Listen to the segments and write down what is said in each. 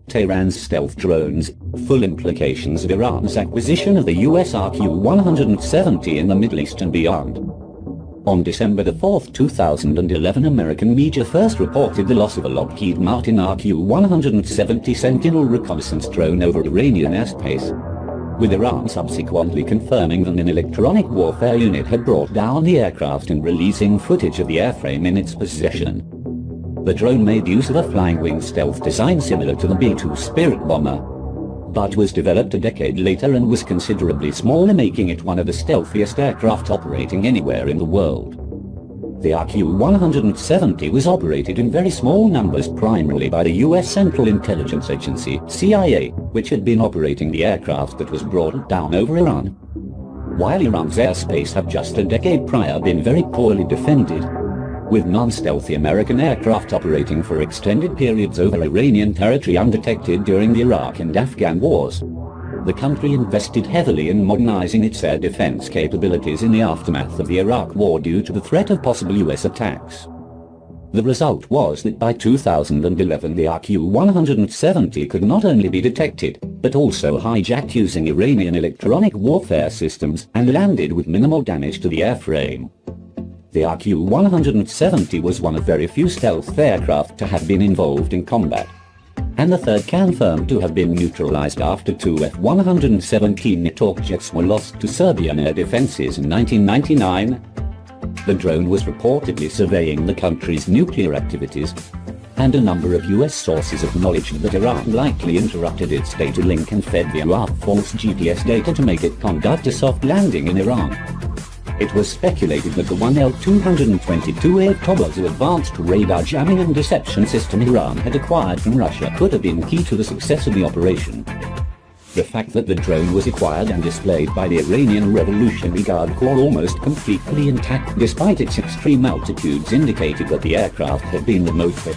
Tehran's stealth drones, full implications of Iran's acquisition of the US RQ-170 in the Middle East and beyond. On December 4, 2011, American media first reported the loss of a Lockheed Martin RQ-170 Sentinel reconnaissance drone over Iranian airspace, with Iran subsequently confirming that an electronic warfare unit had brought down the aircraft and releasing footage of the airframe in its possession. The drone made use of a flying-wing stealth design similar to the B-2 Spirit bomber, but was developed a decade later and was considerably smaller, making it one of the stealthiest aircraft operating anywhere in the world. The RQ-170 was operated in very small numbers primarily by the US Central Intelligence Agency, CIA, which had been operating the aircraft that was brought down over Iran. While Iran's airspace had just a decade prior been very poorly defended, with non-stealthy American aircraft operating for extended periods over Iranian territory undetected during the Iraq and Afghan wars, the country invested heavily in modernizing its air defense capabilities in the aftermath of the Iraq War due to the threat of possible US attacks. The result was that by 2011 the RQ-170 could not only be detected, but also hijacked using Iranian electronic warfare systems and landed with minimal damage to the airframe. The RQ-170 was one of very few stealth aircraft to have been involved in combat, and the third confirmed to have been neutralized after two F-117 Nitork jets were lost to Serbian air defenses in 1999. The drone was reportedly surveying the country's nuclear activities, and a number of US sources acknowledged that Iran likely interrupted its data link and fed the UAR false GPS data to make it conduct a soft landing in Iran. It was speculated that the 1L-222A Tobozo advanced radar jamming and deception system Iran had acquired from Russia could have been key to the success of the operation. The fact that the drone was acquired and displayed by the Iranian Revolutionary Guard Corps almost completely intact despite its extreme altitudes indicated that the aircraft had been remotely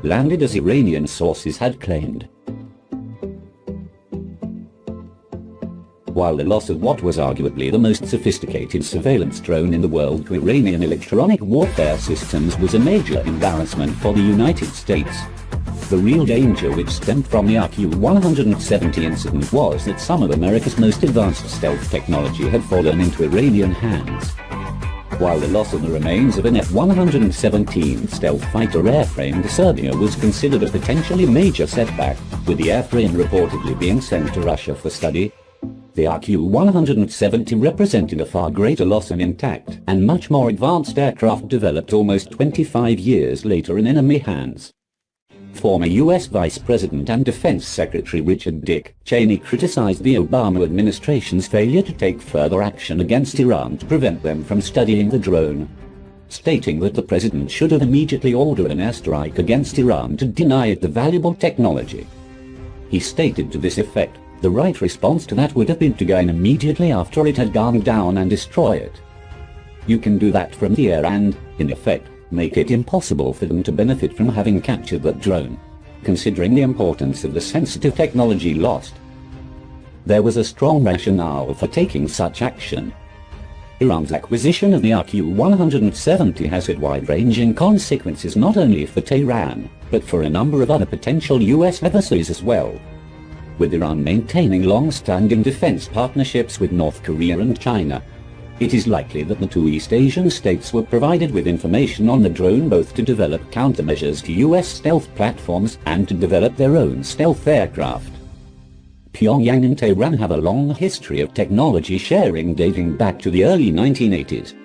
landed as Iranian sources had claimed. While the loss of what was arguably the most sophisticated surveillance drone in the world to Iranian electronic warfare systems was a major embarrassment for the United States, the real danger which stemmed from the RQ-170 incident was that some of America's most advanced stealth technology had fallen into Iranian hands. While the loss of the remains of an F-117 stealth fighter airframe to Serbia was considered a potentially major setback, with the airframe reportedly being sent to Russia for study, the RQ-170 represented a far greater loss and intact and much more advanced aircraft developed almost 25 years later in enemy hands. Former U.S. Vice President and Defense Secretary Richard Dick Cheney criticized the Obama administration's failure to take further action against Iran to prevent them from studying the drone, stating that the president should have immediately ordered an airstrike against Iran to deny it the valuable technology. He stated to this effect, the right response to that would have been to go in immediately after it had gone down and destroy it. You can do that from the air and, in effect, make it impossible for them to benefit from having captured that drone, considering the importance of the sensitive technology lost. There was a strong rationale for taking such action. Iran's acquisition of the RQ-170 has had wide-ranging consequences not only for Tehran, but for a number of other potential US adversaries as well. With Iran maintaining long-standing defense partnerships with North Korea and China, it is likely that the two East Asian states were provided with information on the drone both to develop countermeasures to US stealth platforms and to develop their own stealth aircraft. Pyongyang and Tehran have a long history of technology sharing dating back to the early 1980s,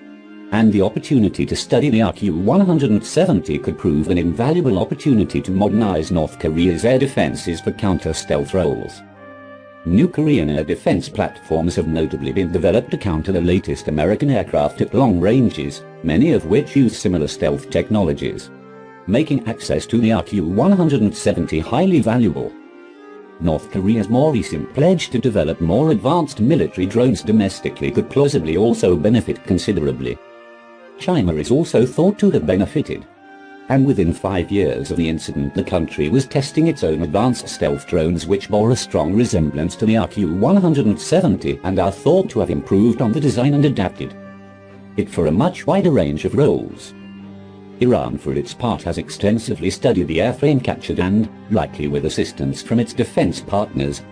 and the opportunity to study the RQ-170 could prove an invaluable opportunity to modernize North Korea's air defenses for counter-stealth roles. New Korean air defense platforms have notably been developed to counter the latest American aircraft at long ranges, many of which use similar stealth technologies, making access to the RQ-170 highly valuable. North Korea's more recent pledge to develop more advanced military drones domestically could plausibly also benefit considerably. China is also thought to have benefited. and within 5 years of the incident the country was testing its own advanced stealth drones which bore a strong resemblance to the RQ-170 and are thought to have improved on the design and adapted it for a much wider range of roles. Iran for its part has extensively studied the airframe captured and, likely with assistance from its defense partners,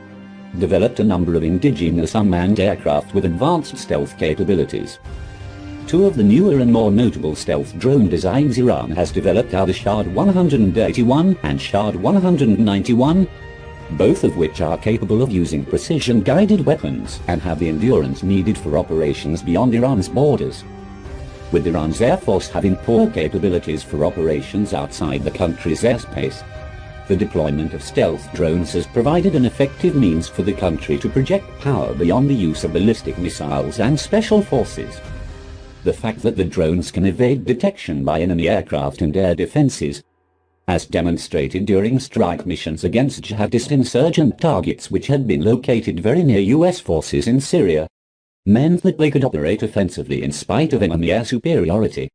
developed a number of indigenous unmanned aircraft with advanced stealth capabilities. Two of the newer and more notable stealth drone designs Iran has developed are the Shahd 181 and Shahd 191, both of which are capable of using precision-guided weapons and have the endurance needed for operations beyond Iran's borders. With Iran's Air Force having poor capabilities for operations outside the country's airspace, the deployment of stealth drones has provided an effective means for the country to project power beyond the use of ballistic missiles and special forces. The fact that the drones can evade detection by enemy aircraft and air defenses, as demonstrated during strike missions against jihadist insurgent targets which had been located very near US forces in Syria, meant that they could operate offensively in spite of enemy air superiority.